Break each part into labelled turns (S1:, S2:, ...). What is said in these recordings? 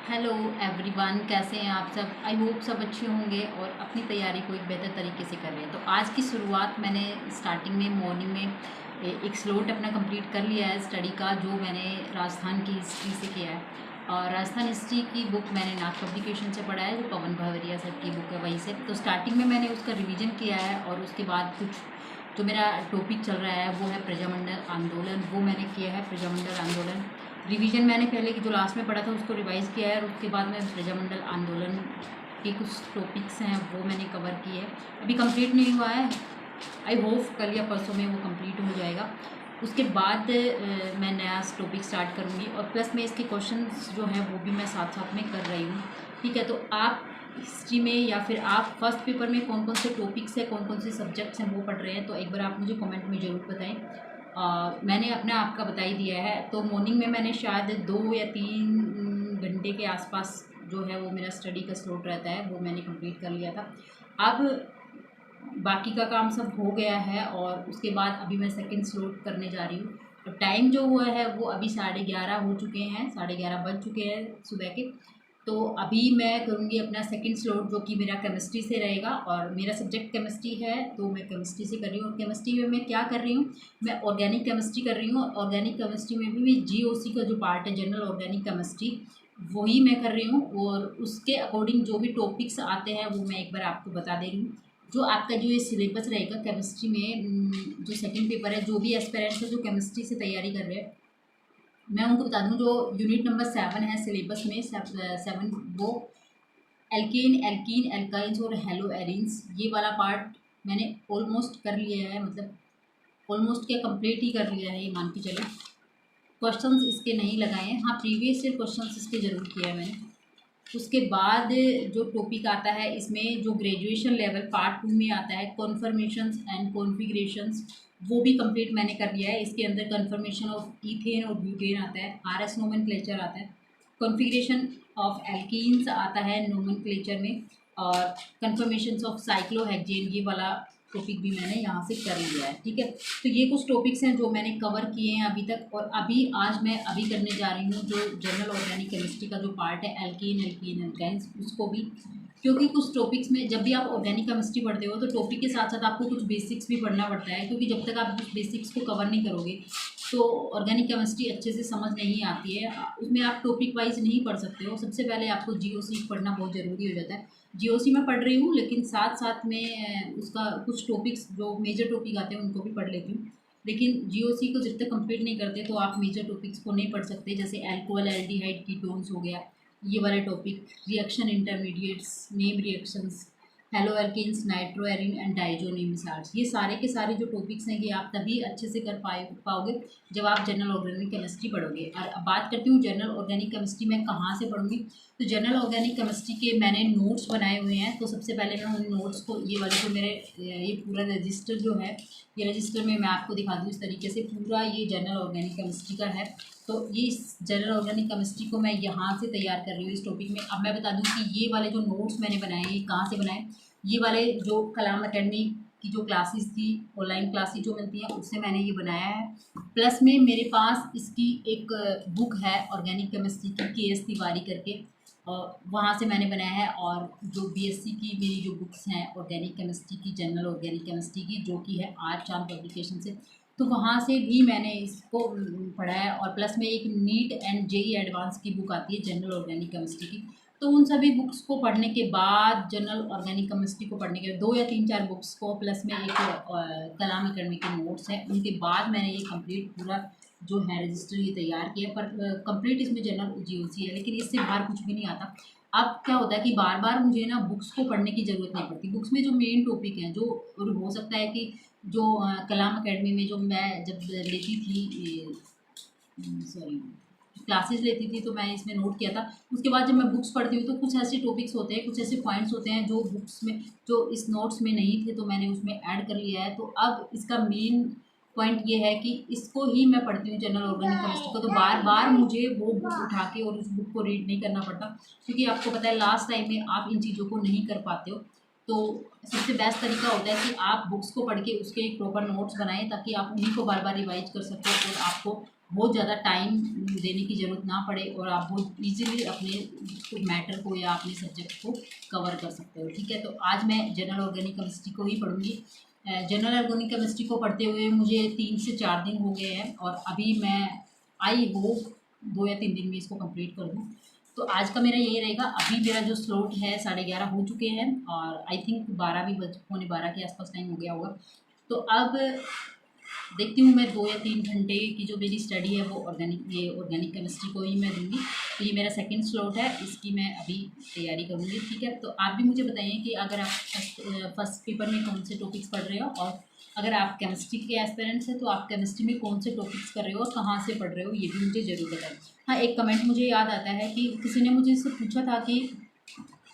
S1: Hello everyone, कैसे हैं आप सब। आई होप सब अच्छे होंगे और अपनी तैयारी को एक बेहतर तरीके से कर रहे हैं। तो आज की शुरुआत मैंने स्टार्टिंग में मॉर्निंग में एक स्लोट अपना कंप्लीट कर लिया है स्टडी का, जो मैंने राजस्थान की हिस्ट्री से किया है। और राजस्थान हिस्ट्री की बुक मैंने नाथ पब्लिकेशन से पढ़ा है, जो पवन भवरिया सर की बुक है वहीं से। तो स्टार्टिंग में मैंने उसका रिविज़न किया है और उसके बाद कुछ जो मेरा टॉपिक चल रहा है वो है प्रजामंडल आंदोलन, वो मैंने किया है। प्रजामंडल आंदोलन रिवीजन मैंने पहले की जो लास्ट में पढ़ा था उसको रिवाइज़ किया है और उसके बाद में प्रजामंडल आंदोलन के कुछ टॉपिक्स हैं वो मैंने कवर किए हैं। अभी कंप्लीट नहीं हुआ है, आई होप कल या परसों में वो कंप्लीट हो जाएगा। उसके बाद मैं नया टॉपिक स्टार्ट करूँगी और प्लस में इसके क्वेश्चंस जो हैं वो भी मैं साथ साथ में कर रही हूँ। ठीक है, तो आप हिस्ट्री में या फिर आप फर्स्ट पेपर में कौन कौन से टॉपिक्स हैं, कौन कौन से सब्जेक्ट्स हैं वो पढ़ रहे हैं, तो एक बार आप मुझे कमेंट में ज़रूर बताएं। मैंने अपने आप का बता ही दिया है। तो मॉर्निंग में मैंने शायद 2 या 3 घंटे के आसपास जो है वो मेरा स्टडी का स्लॉट रहता है, वो मैंने कंप्लीट कर लिया था। अब बाकी का काम सब हो गया है और उसके बाद अभी मैं सेकंड स्लॉट करने जा रही हूँ। और टाइम जो हुआ है वो अभी 11:30 हो चुके हैं, 11:30 बज चुके हैं सुबह के। तो अभी मैं करूँगी अपना सेकंड स्लॉट, जो कि मेरा केमिस्ट्री से रहेगा और मेरा सब्जेक्ट केमिस्ट्री है, तो मैं केमिस्ट्री से कर रही हूँ। और केमिस्ट्री में मैं क्या कर रही हूँ, मैं ऑर्गेनिक केमिस्ट्री कर रही हूँ। ऑर्गेनिक केमिस्ट्री में भी जीओसी का जो पार्ट है, जनरल ऑर्गेनिक केमिस्ट्री, वही मैं कर रही हूँ। और उसके अकॉर्डिंग जो भी टॉपिक्स आते हैं वो मैं एक बार आपको बता दे रही हूँ। जो आपका जो ये सिलेबस रहेगा केमिस्ट्री में, जो सेकंड पेपर है, जो भी एस्पिरेंट्स है जो केमिस्ट्री से तैयारी कर रहे हैं, मैं उनको बता दूँ जो यूनिट नंबर 7 है सिलेबस में, 7 वो एल्केन, एल्कीन, एल्काइंस और हेलो एरिन्स, ये वाला पार्ट मैंने ऑलमोस्ट कर लिया है। मतलब ऑलमोस्ट क्या, कंप्लीट ही कर लिया है ये मान के चलो। क्वेश्चंस इसके नहीं लगाए हैं, हाँ प्रीवियस ईयर क्वेश्चंस इसके ज़रूर किया है मैंने। उसके बाद जो टॉपिक आता है इसमें, जो ग्रेजुएशन लेवल पार्ट 2 में आता है, कॉन्फर्मेशंस एंड कॉन्फ़िगरेशंस, वो भी कंप्लीट मैंने कर लिया है। इसके अंदर कन्फर्मेशन ऑफ ईथेन और ब्यूटेन आता है, आरएस नोमेनक्लेचर आता है, कॉन्फ़िगरेशन ऑफ एल्कीन्स आता है नोमेनक्लेचर में, और कन्फर्मेशंस ऑफ साइक्लोहेक्सेन, ये वाला टॉपिक भी मैंने यहाँ से कर लिया है। ठीक है, तो ये कुछ टॉपिक्स हैं जो मैंने कवर किए हैं अभी तक। और अभी आज मैं करने जा रही हूँ जो जनरल ऑर्गेनिक केमिस्ट्री का जो पार्ट है, एल्कीन, एल्कीन, एल्काइंस, उसको भी। क्योंकि कुछ टॉपिक्स में जब भी आप ऑर्गेनिक केमिस्ट्री पढ़ते हो तो टॉपिक के साथ साथ आपको कुछ बेसिक्स भी पढ़ना पड़ता है, क्योंकि जब तक आप कुछ बेसिक्स को कवर नहीं करोगे तो ऑर्गेनिक केमिस्ट्री अच्छे से समझ नहीं आती है। उसमें आप टॉपिक वाइज नहीं पढ़ सकते हो। सबसे पहले आपको जीओसी पढ़ना बहुत ज़रूरी हो जाता है। जीओसी में पढ़ रही हूँ, लेकिन साथ साथ में उसका कुछ टॉपिक्स जो मेजर टॉपिक आते हैं उनको भी पढ़ लेती हूँ। लेकिन जीओसी को जब तक कंप्लीट नहीं करते तो आप मेजर टॉपिक्स को नहीं पढ़ सकते, जैसे अल्कोहल, एल्डिहाइड, कीटोन्स हो गया, ये वाले topic, reaction intermediates, name reactions, haloalkanes, nitro arene and diazonium salts, ये सारे के सारे जो टॉपिक्स हैं ये आप तभी अच्छे से कर पाओगे जब आप जनरल ऑर्गेनिक केमिस्ट्री पढ़ोगे। और अब बात करती हूँ जनरल ऑर्गेनिक केमिस्ट्री में कहाँ से पढ़ूंगी। तो जनरल ऑर्गेनिक केमिस्ट्री के मैंने नोट्स बनाए हुए हैं। तो सबसे पहले मैं उन नोट्स को, ये वाले जो मेरे ये पूरा रजिस्टर जो है, ये रजिस्टर में मैं आपको दिखा दूँ इस तरीके से, पूरा ये जनरल ऑर्गेनिक केमिस्ट्री का है। तो ये इस जनरल ऑर्गेनिक केमिस्ट्री को मैं यहाँ से तैयार कर रही हूँ इस टॉपिक में। अब मैं बता दूँ कि ये वाले जो नोट्स मैंने बनाए हैं ये कहाँ से बनाए। ये वाले जो कलाम अकेडमी की जो क्लासेस थी, ऑनलाइन क्लासेस जो मिलती हैं, उससे मैंने ये बनाया है। प्लस में मेरे पास इसकी एक बुक है ऑर्गेनिक केमिस्ट्री की, के एस तिवारी करके, और वहाँ से मैंने बनाया है। और जो बीएससी की मेरी जो बुक्स हैं ऑर्गेनिक केमिस्ट्री की, जनरल ऑर्गेनिक केमिस्ट्री की, जो कि है आर चांद पब्लिकेशन से, तो वहाँ से भी मैंने इसको पढ़ा है। और प्लस में एक नीट एंड जेई एडवांस की बुक आती है जनरल ऑर्गेनिक केमिस्ट्री की। तो उन सभी बुक्स को पढ़ने के बाद, जनरल ऑर्गेनिक केमिस्ट्री को पढ़ने के बाद, 2 या 3-4 बुक्स को, प्लस में एक कलाम अकेडमी के नोट्स हैं, उनके बाद मैंने ये कंप्लीट पूरा जो है रजिस्टर ये तैयार किया। पर कंप्लीट इसमें जनरल जीओसी है, लेकिन इससे बाहर कुछ भी नहीं आता। अब क्या होता है कि बार बार मुझे ना बुक्स को पढ़ने की ज़रूरत नहीं पड़ती। बुक्स में जो मेन टॉपिक हैं, जो, और हो सकता है कि जो कलाम अकेडमी में जो मैं जब लेती थी, सॉरी, क्लासेस लेती थी, तो मैं इसमें नोट किया था। उसके बाद जब मैं बुक्स पढ़ती हूँ तो कुछ ऐसे टॉपिक्स होते हैं, कुछ ऐसे पॉइंट्स होते हैं जो बुक्स में, जो इस नोट्स में नहीं थे, तो मैंने उसमें ऐड कर लिया है। तो अब इसका मेन पॉइंट ये है कि इसको ही मैं पढ़ती हूँ जनरल ऑर्गेनिक केमिस्ट्री को, तो बार बार मुझे वो बुक उठा के और उस बुक को रीड नहीं करना पड़ता, क्योंकि आपको पता है लास्ट टाइम में आप इन चीज़ों को नहीं कर पाते हो। तो सबसे बेस्ट तरीका होता है कि आप बुक्स को पढ़ के उसके एक प्रॉपर नोट्स बनाएं, ताकि आप उन्हीं को बार बार रिवाइज कर सकें और आपको बहुत ज़्यादा टाइम देने की ज़रूरत ना पड़े और आप बहुत ईजीली अपने मैटर को या अपने सब्जेक्ट को कवर कर सकते हो। ठीक है, तो आज मैं जनरल ऑर्गेनिक केमिस्ट्री को ही पढ़ूंगी। जनरल ऑर्गेनिक केमिस्ट्री को पढ़ते हुए मुझे 3 से 4 दिन हो गए हैं और अभी मैं आई होप 2 या 3 दिन में इसको कंप्लीट कर दूँ। तो आज का मेरा यही रहेगा। अभी मेरा जो स्लॉट है 11:30 हो चुके हैं और आई थिंक 12 भी बज, पौने 12 के आसपास टाइम हो गया होगा। तो अब देखती हूँ मैं 2 या 3 घंटे की जो मेरी स्टडी है वो ऑर्गेनिक केमिस्ट्री को ही मैं दूँगी। तो ये मेरा सेकंड स्लॉट है, इसकी मैं अभी तैयारी करूँगी। ठीक है, तो आप भी मुझे बताइए कि अगर आप फर्स्ट पेपर में कौन से टॉपिक्स पढ़ रहे हो, और अगर आप केमिस्ट्री के एस्पिरेंट्स हैं तो आप केमिस्ट्री में कौन से टॉपिक्स कर रहे हो और कहाँ से पढ़ रहे हो, ये भी मुझे ज़रूर बताएं। हाँ, एक कमेंट मुझे याद आता है कि किसी ने मुझे इससे पूछा था कि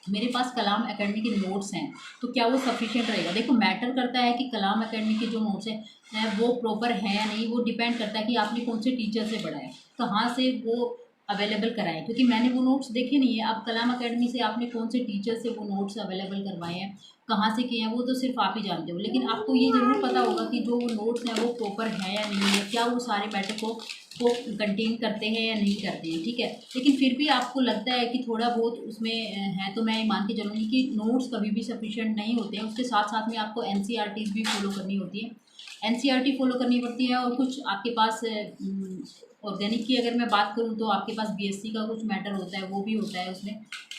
S1: मेरे पास कलाम एकेडमी के नोट्स हैं तो क्या वो सफिशिएंट रहेगा। देखो, मैटर करता है कि कलाम एकेडमी के जो नोट्स हैं वो प्रॉपर है या नहीं। वो डिपेंड करता है कि आपने कौन से टीचर से पढ़ा है, कहाँ से वो अवेलेबल कराएं, क्योंकि मैंने वो नोट्स देखे नहीं है। अब कलाम एकेडमी से आपने कौन से टीचर से वो नोट्स अवेलेबल करवाए हैं, कहाँ से किए हैं, वो तो सिर्फ आप ही जानते हो। लेकिन आपको ये ज़रूर पता होगा कि जो नोट्स हैं वो प्रॉपर है या नहीं है, क्या वो सारे मैटर को कंटेन करते हैं या नहीं करते हैं। ठीक है, लेकिन फिर भी आपको लगता है कि थोड़ा बहुत उसमें है, तो मैं मान के चलूँगी कि नोट्स कभी भी सफिशिएंट नहीं होते हैं। उसके साथ साथ में आपको एनसीईआरटीज़ भी फॉलो करनी होती है, एनसीईआरटी फॉलो करनी पड़ती है। और कुछ आपके पास ऑर्गेनिक की अगर मैं बात करूँ तो आपके पास बीएससी का कुछ मैटर होता है, वो भी होता है उसमें,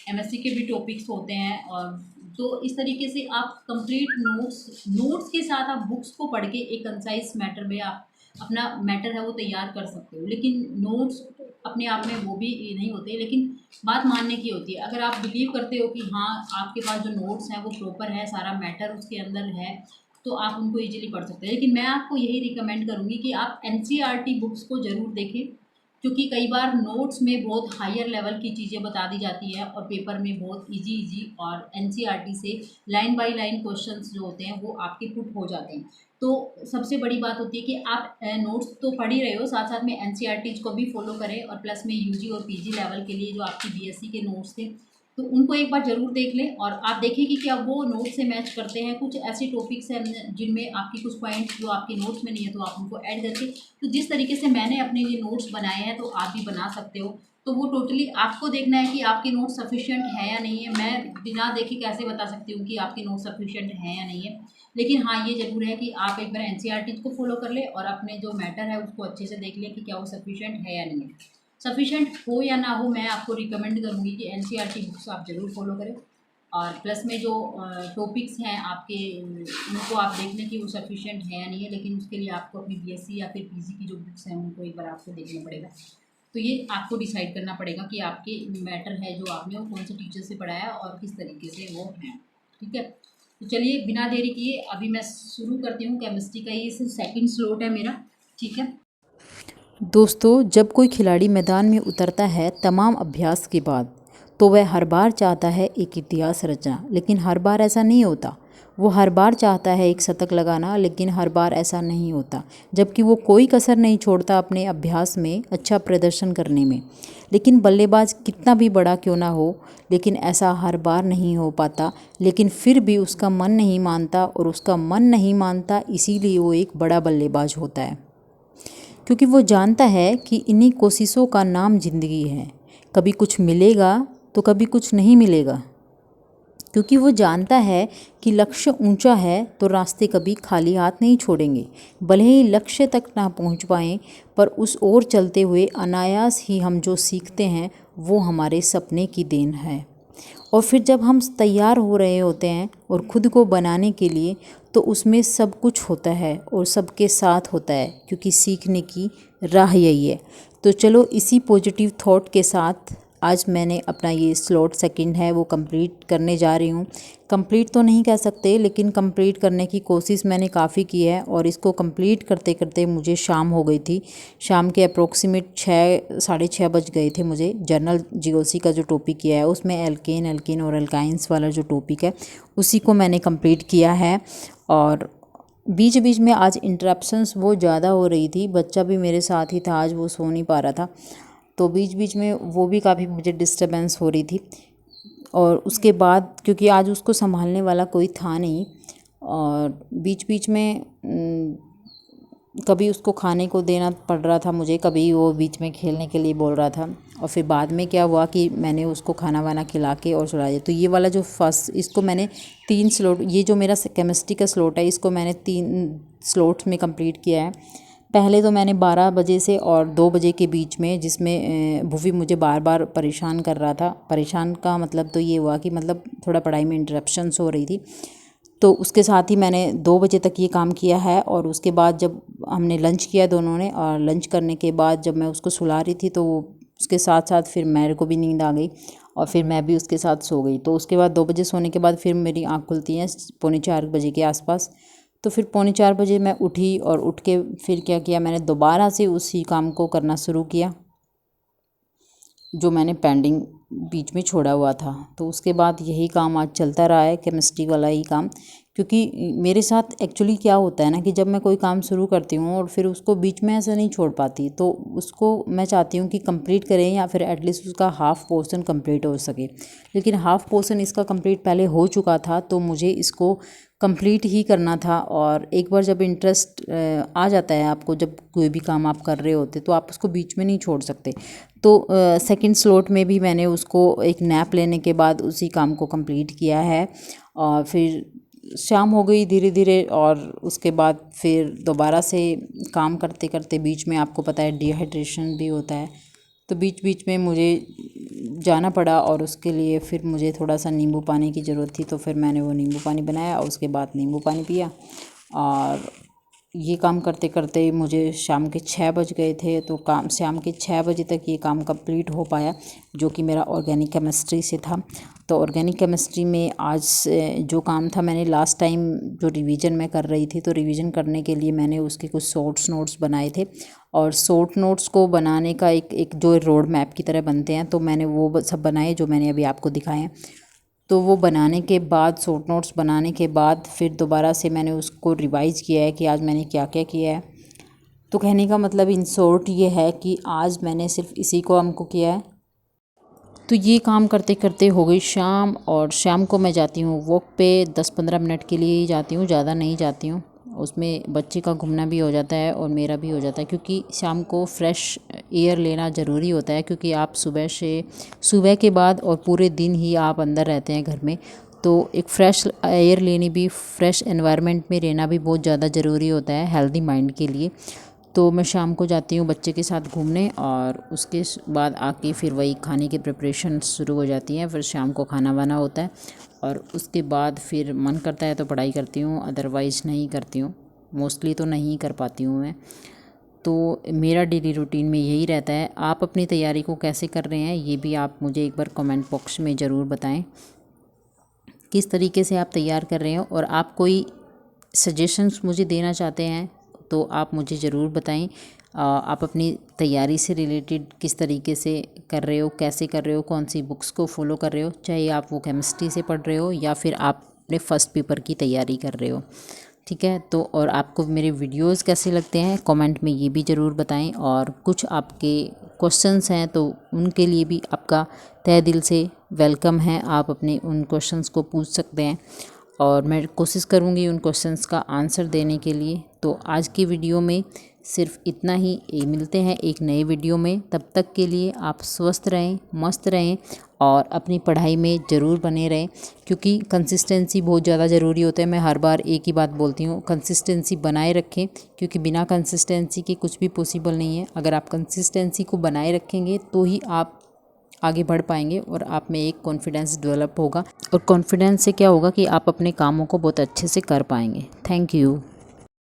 S1: एमएससी के भी टॉपिक्स होते हैं। और तो इस तरीके से आप कंप्लीट नोट्स के साथ आप बुक्स को पढ़ के एक कंसाइज मैटर में आप अपना मैटर है वो तैयार कर सकते हो। लेकिन नोट्स अपने आप में वो भी नहीं होते, लेकिन बात मानने की होती है। अगर आप बिलीव करते हो कि हाँ आपके पास जो नोट्स हैं वो प्रॉपर है, सारा मैटर उसके अंदर है, तो आप उनको इजीली पढ़ सकते हैं। लेकिन मैं आपको यही रिकमेंड करूँगी कि आप एनसीईआरटी बुक्स को ज़रूर देखें, क्योंकि कई बार नोट्स में बहुत हायर लेवल की चीज़ें बता दी जाती है और पेपर में बहुत इजी और एनसीईआरटी से लाइन बाय लाइन क्वेश्चंस जो होते हैं वो आपके पुट हो जाते हैं। तो सबसे बड़ी बात होती है कि आप नोट्स तो पढ़ ही रहे हो, साथ साथ में एनसीईआरटी को भी फॉलो करें, और प्लस में यूजी और पीजी लेवल के लिए जो आपकी बीएससी के नोट्स थे तो उनको एक बार ज़रूर देख लें, और आप देखें कि क्या वो नोट से मैच करते हैं। कुछ ऐसे टॉपिक्स हैं जिनमें आपकी कुछ पॉइंट्स जो आपके नोट्स में नहीं है तो आप उनको ऐड करके, तो जिस तरीके से मैंने अपने लिए नोट्स बनाए हैं तो आप भी बना सकते हो। तो वो टोटली आपको देखना है कि आपके नोट्स सफिशिएंट है या नहीं है। मैं बिना देखे कैसे बता सकती हूँ कि आपके नोट्स सफिशिएंट हैं या नहीं है। लेकिन हाँ, ये ज़रूर है कि आप एक बार एनसीईआरटी को फॉलो कर ले और अपने जो मैटर है उसको अच्छे से देख लें कि क्या वो सफिशिएंट है या नहीं है। सफिशिएंट हो या ना हो, मैं आपको रिकमेंड करूँगी कि एनसीईआरटी बुक्स आप ज़रूर फॉलो करें, और प्लस में जो टॉपिक्स हैं आपके उनको आप देख लें कि वो सफिशिएंट है या नहीं है। लेकिन उसके लिए आपको अपनी बीएससी या फिर पीजी की जो बुक्स हैं उनको एक बार आपको देखना पड़ेगा। तो ये आपको डिसाइड करना पड़ेगा कि आपके मैटर है जो आपने वो कौन से टीचर से पढ़ाया और किस तरीके से वो हैं। ठीक है, तो चलिए बिना देरी किए अभी मैं शुरू करती हूँ केमिस्ट्री का। ये सेकंड स्लॉट है मेरा। ठीक है
S2: दोस्तों, जब कोई खिलाड़ी मैदान में उतरता है तमाम अभ्यास के बाद, तो वह हर बार चाहता है एक इतिहास रचना, लेकिन हर बार ऐसा नहीं होता। वो हर बार चाहता है एक शतक लगाना, लेकिन हर बार ऐसा नहीं होता। जबकि वो कोई कसर नहीं छोड़ता अपने अभ्यास में अच्छा प्रदर्शन करने में। लेकिन बल्लेबाज कितना भी बड़ा क्यों ना हो, लेकिन ऐसा हर बार नहीं हो पाता। लेकिन फिर भी उसका मन नहीं मानता, और उसका मन नहीं मानता इसीलिए वो एक बड़ा बल्लेबाज होता है। क्योंकि वो जानता है कि इन्हीं कोशिशों का नाम ज़िंदगी है। कभी कुछ मिलेगा तो कभी कुछ नहीं मिलेगा। क्योंकि वो जानता है कि लक्ष्य ऊंचा है तो रास्ते कभी खाली हाथ नहीं छोड़ेंगे। भले ही लक्ष्य तक ना पहुंच पाएं, पर उस ओर चलते हुए अनायास ही हम जो सीखते हैं वो हमारे सपने की देन है। और फिर जब हम तैयार हो रहे होते हैं और ख़ुद को बनाने के लिए, तो उसमें सब कुछ होता है और सबके साथ होता है, क्योंकि सीखने की राह यही है। तो चलो इसी पॉजिटिव थॉट के साथ आज मैंने अपना ये स्लॉट सेकंड है वो कंप्लीट करने जा रही हूँ। कंप्लीट तो नहीं कह सकते, लेकिन कंप्लीट करने की कोशिश मैंने काफ़ी की है। और इसको कंप्लीट करते करते मुझे शाम हो गई थी। शाम के अप्रोक्सीमेट 6-6:30 बज गए थे मुझे। जर्नल जीओसी का जो टॉपिक किया है उसमें एल्केन और एल्काइंस वाला जो टॉपिक है उसी को मैंने कंप्लीट किया है। और बीच बीच में आज इंटरप्शंस वो ज़्यादा हो रही थी। बच्चा भी मेरे साथ ही था, आज वो सो नहीं पा रहा था, तो बीच बीच में वो भी काफ़ी मुझे डिस्टर्बेंस हो रही थी। और उसके बाद क्योंकि आज उसको संभालने वाला कोई था नहीं, और बीच बीच में कभी उसको खाने को देना पड़ रहा था मुझे, कभी वो बीच में खेलने के लिए बोल रहा था। और फिर बाद में क्या हुआ कि मैंने उसको खाना वाना खिला के और सुला दिया। तो ये वाला जो फर्स्ट, इसको मैंने 3 स्लॉट, ये जो मेरा केमिस्ट्री का स्लॉट है, इसको मैंने 3 स्लॉट्स में कंप्लीट किया है। पहले तो मैंने 12 बजे से और 2 बजे के बीच में, जिसमें भूवी मुझे बार बार परेशान कर रहा था। परेशान का मतलब तो ये हुआ कि मतलब थोड़ा पढ़ाई में इंटरप्शंस हो रही थी, तो उसके साथ ही मैंने 2 बजे तक ये काम किया है। और उसके बाद जब हमने लंच किया दोनों ने, और लंच करने के बाद जब मैं उसको सुला रही थी तो उसके साथ साथ फिर मेरे को भी नींद आ गई और फिर मैं भी उसके साथ सो गई। तो उसके बाद 2 बजे सोने के बाद फिर मेरी आँख खुलती है 3:45 बजे के आसपास। तो फिर 3:45 बजे मैं उठी, और उठ के फिर क्या किया, मैंने दोबारा से उसी काम को करना शुरू किया जो मैंने पेंडिंग बीच में छोड़ा हुआ था। तो उसके बाद यही काम आज चलता रहा है, केमिस्ट्री वाला ही काम। क्योंकि मेरे साथ एक्चुअली क्या होता है ना कि जब मैं कोई काम शुरू करती हूँ और फिर उसको बीच में ऐसा नहीं छोड़ पाती, तो उसको मैं चाहती हूँ कि कंप्लीट करें, या फिर एटलीस्ट उसका हाफ़ पोर्शन कंप्लीट हो सके। लेकिन हाफ़ पोर्शन इसका कंप्लीट पहले हो चुका था, तो मुझे इसको कंप्लीट ही करना था। और एक बार जब इंटरेस्ट आ जाता है आपको, जब कोई भी काम आप कर रहे होते, तो आप उसको बीच में नहीं छोड़ सकते। तो सेकंड स्लॉट में भी मैंने उसको एक नैप लेने के बाद उसी काम को कंप्लीट किया है। और फिर शाम हो गई धीरे धीरे, और उसके बाद फिर दोबारा से काम करते करते बीच में आपको पता है डिहाइड्रेशन भी होता है, तो बीच बीच में मुझे जाना पड़ा। और उसके लिए फिर मुझे थोड़ा सा नींबू पानी की ज़रूरत थी, तो फिर मैंने वो नींबू पानी बनाया और उसके बाद नींबू पानी पिया। और ये काम करते करते मुझे शाम के 6 बज गए थे। तो काम शाम के 6 बजे तक ये काम कंप्लीट हो पाया, जो कि मेरा ऑर्गेनिक केमिस्ट्री से था। तो ऑर्गेनिक केमिस्ट्री में आज जो काम था, मैंने लास्ट टाइम जो रिवीजन मैं कर रही थी, तो रिवीजन करने के लिए मैंने उसके कुछ शॉर्ट्स नोट्स बनाए थे। और शॉर्ट नोट्स को बनाने का एक जो रोड मैप की तरह बनते हैं, तो मैंने वो सब बनाए जो मैंने अभी आपको दिखाए हैं। तो वो बनाने के बाद, शॉर्ट नोट्स बनाने के बाद फिर दोबारा से मैंने उसको रिवाइज़ किया है कि आज मैंने क्या क्या किया है। तो कहने का मतलब इन शॉर्ट ये है कि आज मैंने सिर्फ इसी को हमको किया है। तो ये काम करते करते हो गई शाम, और शाम को मैं जाती हूँ वॉक पे, 10-15 मिनट के लिए ही जाती हूँ, ज़्यादा नहीं जाती हूँ। उसमें बच्चे का घूमना भी हो जाता है और मेरा भी हो जाता है, क्योंकि शाम को फ्रेश एयर लेना ज़रूरी होता है। क्योंकि आप सुबह के बाद और पूरे दिन ही आप अंदर रहते हैं घर में, तो एक फ़्रेश एयर लेनी भी, फ्रेश एनवायरनमेंट में रहना भी बहुत ज़्यादा ज़रूरी होता है हेल्दी माइंड के लिए। तो मैं शाम को जाती हूँ बच्चे के साथ घूमने, और उसके बाद आके फिर वही खाने की प्रिपरेशन शुरू हो जाती है। फिर शाम को खाना वाना होता है, और उसके बाद फिर मन करता है तो पढ़ाई करती हूँ, अदरवाइज़ नहीं करती हूँ। मोस्टली तो नहीं कर पाती हूँ मैं। तो मेरा डेली रूटीन में यही रहता है। आप अपनी तैयारी को कैसे कर रहे हैं, ये भी आप मुझे एक बार कमेंट बॉक्स में ज़रूर बताएं, किस तरीके से आप तैयार कर रहे हो। और आप कोई सजेशंस मुझे देना चाहते हैं तो आप मुझे ज़रूर बताएं। आप अपनी तैयारी से रिलेटेड किस तरीके से कर रहे हो, कैसे कर रहे हो, कौन सी बुक्स को फॉलो कर रहे हो, चाहे आप वो केमिस्ट्री से पढ़ रहे हो या फिर आप अपने फर्स्ट पेपर की तैयारी कर रहे हो। ठीक है, तो और आपको मेरे वीडियोस कैसे लगते हैं कमेंट में ये भी ज़रूर बताएं। और कुछ आपके क्वेश्चंस हैं तो उनके लिए भी आपका तहे दिल से वेलकम है, आप अपने उन क्वेश्चंस को पूछ सकते हैं, और मैं कोशिश करूँगी उन क्वेश्चंस का आंसर देने के लिए। तो आज की वीडियो में सिर्फ इतना ही, मिलते हैं एक नए वीडियो में। तब तक के लिए आप स्वस्थ रहें, मस्त रहें, और अपनी पढ़ाई में ज़रूर बने रहें, क्योंकि कंसिस्टेंसी बहुत ज़्यादा ज़रूरी होता है। मैं हर बार एक ही बात बोलती हूँ, कंसिस्टेंसी बनाए रखें, क्योंकि बिना कंसिस्टेंसी के कुछ भी पॉसिबल नहीं है। अगर आप कंसिस्टेंसी को बनाए रखेंगे तो ही आप आगे बढ़ पाएंगे, और आप में एक कॉन्फिडेंस डेवलप होगा, और कॉन्फिडेंस से क्या होगा कि आप अपने कामों को बहुत अच्छे से कर पाएंगे। Thank you.